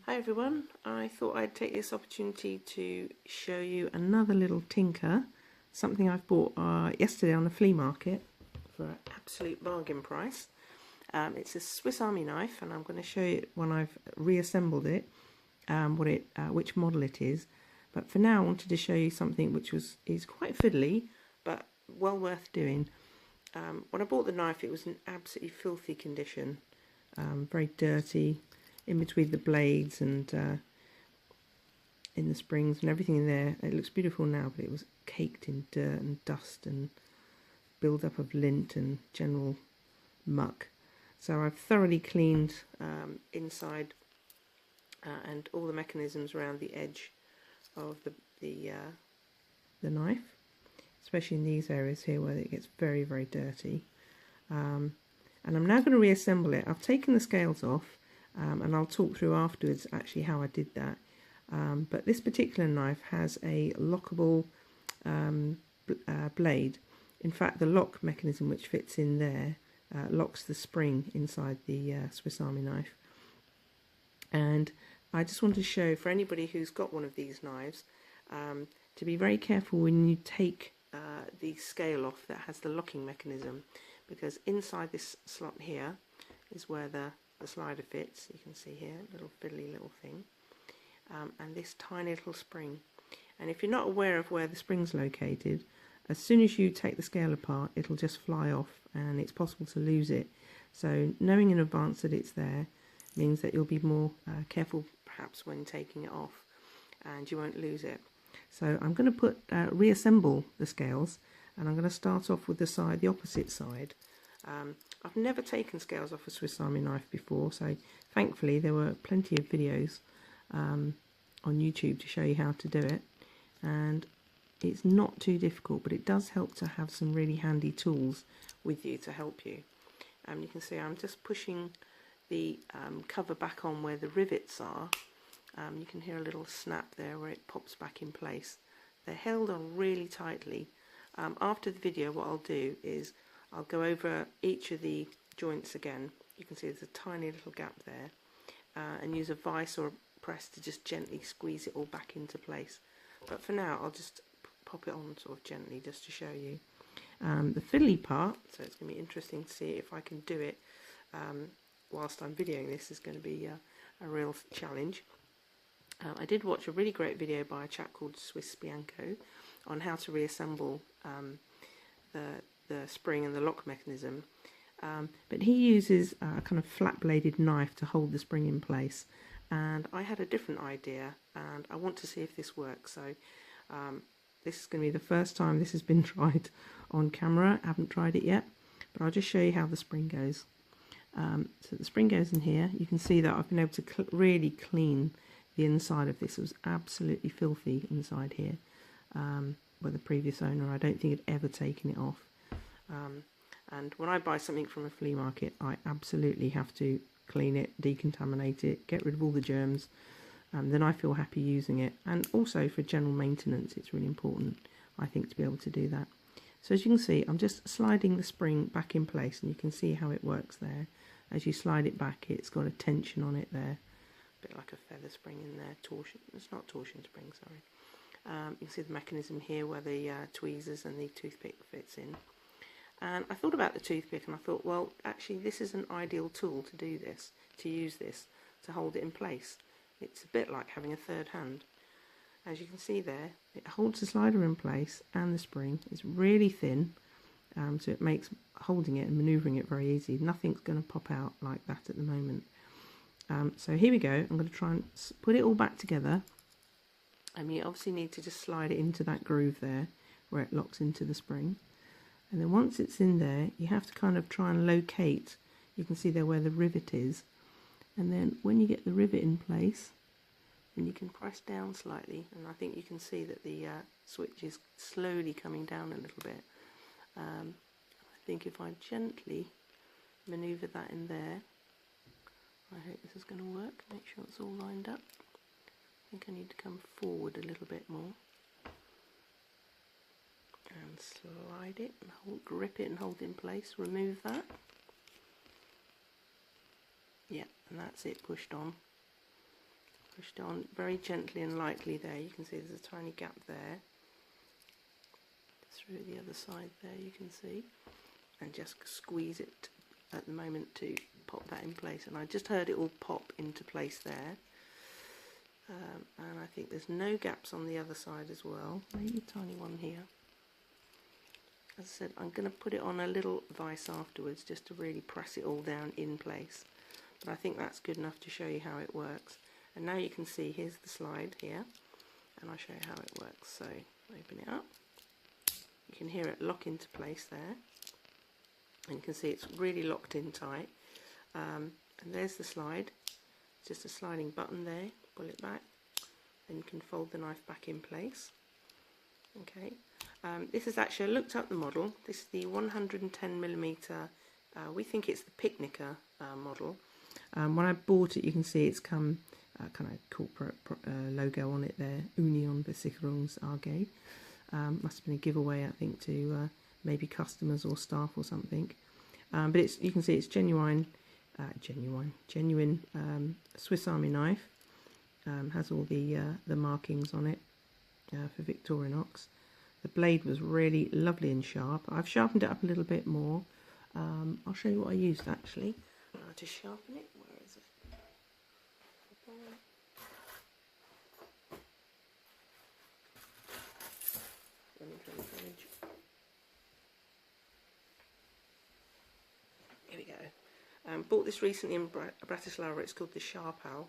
Hi everyone, I thought I'd take this opportunity to show you another little tinker, something I've bought yesterday on the flea market for an absolute bargain price. It's a Swiss Army knife, and I'm going to show you when I've reassembled it, which model it is. But for now I wanted to show you something which is quite fiddly but well worth doing. When I bought the knife it was in absolutely filthy condition, very dirty, in between the blades and in the springs and everything in there. It looks beautiful now, but it was caked in dirt and dust and build-up of lint and general muck. So I've thoroughly cleaned inside and all the mechanisms around the edge of the knife, especially in these areas here where it gets very, very dirty. And I'm now going to reassemble it. I've taken the scales off. And I'll talk through afterwards actually how I did that. But this particular knife has a lockable blade. In fact, the lock mechanism which fits in there locks the spring inside the Swiss Army knife. And I just want to show, for anybody who's got one of these knives, to be very careful when you take the scale off that has the locking mechanism, because inside this slot here is where the slider fits. You can see here, little fiddly little thing, and this tiny little spring. And if you're not aware of where the spring's located, as soon as you take the scale apart it'll just fly off and it's possible to lose it. So knowing in advance that it's there means that you'll be more careful perhaps when taking it off, and you won't lose it. So I'm going to reassemble the scales, and I'm going to start off with the opposite side. I've never taken scales off a Swiss Army knife before, so thankfully there were plenty of videos on YouTube to show you how to do it, and it's not too difficult, but it does help to have some really handy tools with you to help you. You can see I'm just pushing the cover back on where the rivets are. You can hear a little snap there where it pops back in place. They're held on really tightly. After the video what I'll do is I'll go over each of the joints again. You can see there's a tiny little gap there, and use a vice or a press to just gently squeeze it all back into place. But for now I'll just pop it on sort of gently just to show you. The fiddly part, so it's going to be interesting to see if I can do it whilst I'm videoing this, is going to be a real challenge. I did watch a really great video by a chap called Swiss Bianco on how to reassemble the spring and the lock mechanism, but he uses a kind of flat-bladed knife to hold the spring in place, and I had a different idea and I want to see if this works. So this is going to be the first time this has been tried on camera. I haven't tried it yet, but I'll just show you how the spring goes. So the spring goes in here. You can see that I've been able to really clean the inside of this. It was absolutely filthy inside here, where the previous owner, I don't think had ever taken it off. And when I buy something from a flea market, I absolutely have to clean it, decontaminate it, get rid of all the germs, and then I feel happy using it. And also for general maintenance it's really important, I think, to be able to do that. So as you can see, I'm just sliding the spring back in place, and you can see how it works there. As you slide it back, it's got a tension on it there, a bit like a feather spring in there. Torsion, it's not torsion spring, sorry. You can see the mechanism here where the tweezers and the toothpick fits in. And I thought about the toothpick and I thought, well, actually this is an ideal tool to do this, to use this, to hold it in place. It's a bit like having a third hand. As you can see there, it holds the slider in place and the spring. It's really thin, so it makes holding it and manoeuvring it very easy. Nothing's going to pop out like that at the moment. So here we go. I'm going to try and put it all back together. And you obviously need to just slide it into that groove there where it locks into the spring. And then once it's in there, you have to kind of try and locate. You can see there where the rivet is. And then when you get the rivet in place, then you can press down slightly. And I think you can see that the switch is slowly coming down a little bit. I think if I gently manoeuvre that in there, I hope this is going to work. Make sure it's all lined up. I think I need to come forward a little bit more. And slide it and grip it and hold it in place. Remove that. Yeah, and that's it pushed on. Pushed on very gently and lightly there. You can see there's a tiny gap there. Through the other side there you can see. And just squeeze it at the moment to pop that in place. And I just heard it all pop into place there. And I think there's no gaps on the other side as well. Maybe a tiny one here. As I said, I'm going to put it on a little vise afterwards just to really press it all down in place. But I think that's good enough to show you how it works. And now you can see, here's the slide here, and I'll show you how it works. So open it up. You can hear it lock into place there. And you can see it's really locked in tight. And there's the slide. It's just a sliding button there. Pull it back. Then you can fold the knife back in place. Okay. This is actually, I looked up the model. This is the 110mm, we think it's the Picknicker model. When I bought it, you can see it's come kind of corporate logo on it there, Union Versicherungs AG. Must have been a giveaway, I think, to maybe customers or staff or something. But it's, you can see it's genuine Swiss Army knife. Has all the markings on it for Victorinox. The blade was really lovely and sharp. I've sharpened it up a little bit more. I'll show you what I used actually to sharpen it. Where is it? Here we go. Bought this recently in Bratislava. It's called the Sharpal.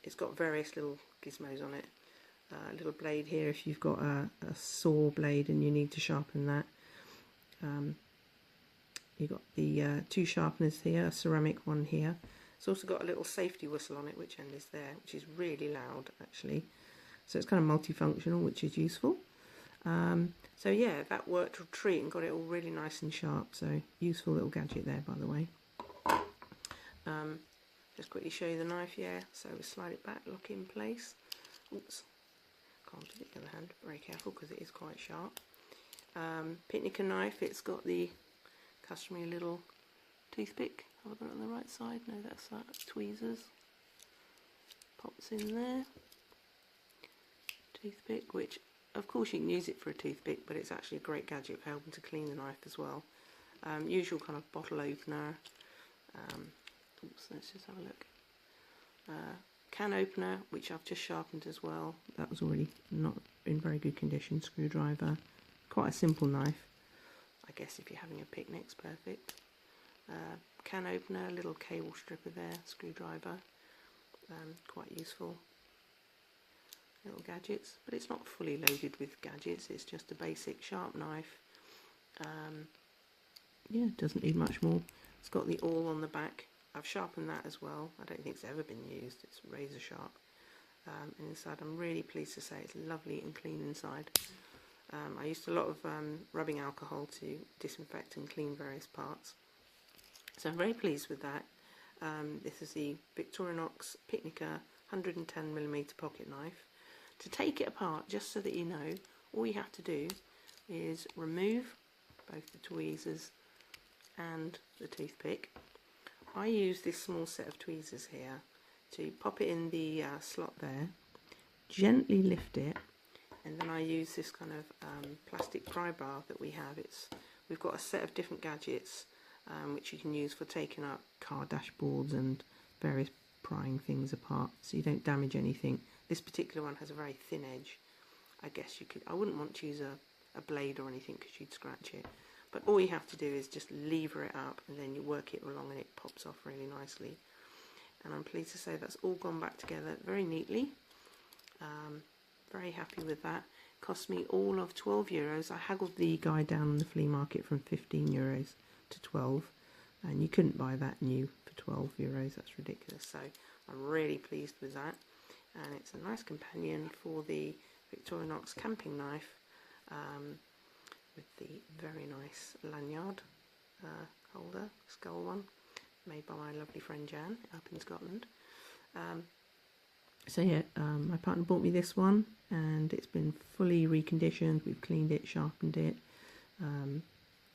It's got various little gizmos on it. A little blade here if you've got a saw blade and you need to sharpen that. You've got the two sharpeners here, a ceramic one here. It's also got a little safety whistle on it, which end is there, which is really loud actually. So it's kind of multifunctional, which is useful. So yeah, that worked a treat and got it all really nice and sharp. So useful little gadget there, by the way. Just quickly show you the knife, yeah. So we slide it back, lock it in place. Oops, can't do it with the other hand. Very careful because it is quite sharp. Picknicker knife. It's got the customary little toothpick. Have I got it on the right side? No, that's that. Tweezers. Pops in there. Toothpick, which of course you can use it for a toothpick, but it's actually a great gadget for helping to clean the knife as well. Usual kind of bottle opener. Oops, let's just have a look. Can opener, which I've just sharpened as well. That was already not in very good condition. Screwdriver. Quite a simple knife. I guess if you're having a picnic, it's perfect. Can opener, little cable stripper there, screwdriver. Quite useful. Little gadgets, but it's not fully loaded with gadgets. It's just a basic sharp knife. Yeah, it doesn't need much more. It's got the awl on the back. I've sharpened that as well. I don't think it's ever been used. It's razor sharp. And inside, I'm really pleased to say it's lovely and clean inside. I used a lot of rubbing alcohol to disinfect and clean various parts. So I'm very pleased with that. This is the Victorinox Picknicker 110mm pocket knife. To take it apart, just so that you know, all you have to do is remove both the tweezers and the toothpick. I use this small set of tweezers here to pop it in the slot there, gently lift it, and then I use this kind of plastic pry bar that we have. We've got a set of different gadgets which you can use for taking up car dashboards and various prying things apart, so you don't damage anything. This particular one has a very thin edge. I guess you could, I wouldn't want to use a blade or anything because you'd scratch it. But all you have to do is just lever it up and then you work it along and it pops off really nicely. And I'm pleased to say that's all gone back together very neatly. Very happy with that. Cost me all of €12. I haggled the guy down on the flea market from €15 to 12, and you couldn't buy that new for €12. That's ridiculous. So I'm really pleased with that. And it's a nice companion for the Victorinox camping knife. With the very nice lanyard holder, skull one, made by my lovely friend Jan up in Scotland. So yeah, my partner bought me this one, and it's been fully reconditioned. We've cleaned it, sharpened it, and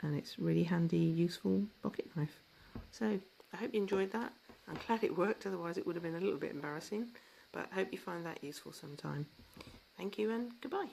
it's really handy, useful pocket knife. So I hope you enjoyed that. I'm glad it worked, otherwise it would have been a little bit embarrassing. But I hope you find that useful sometime. Thank you and goodbye.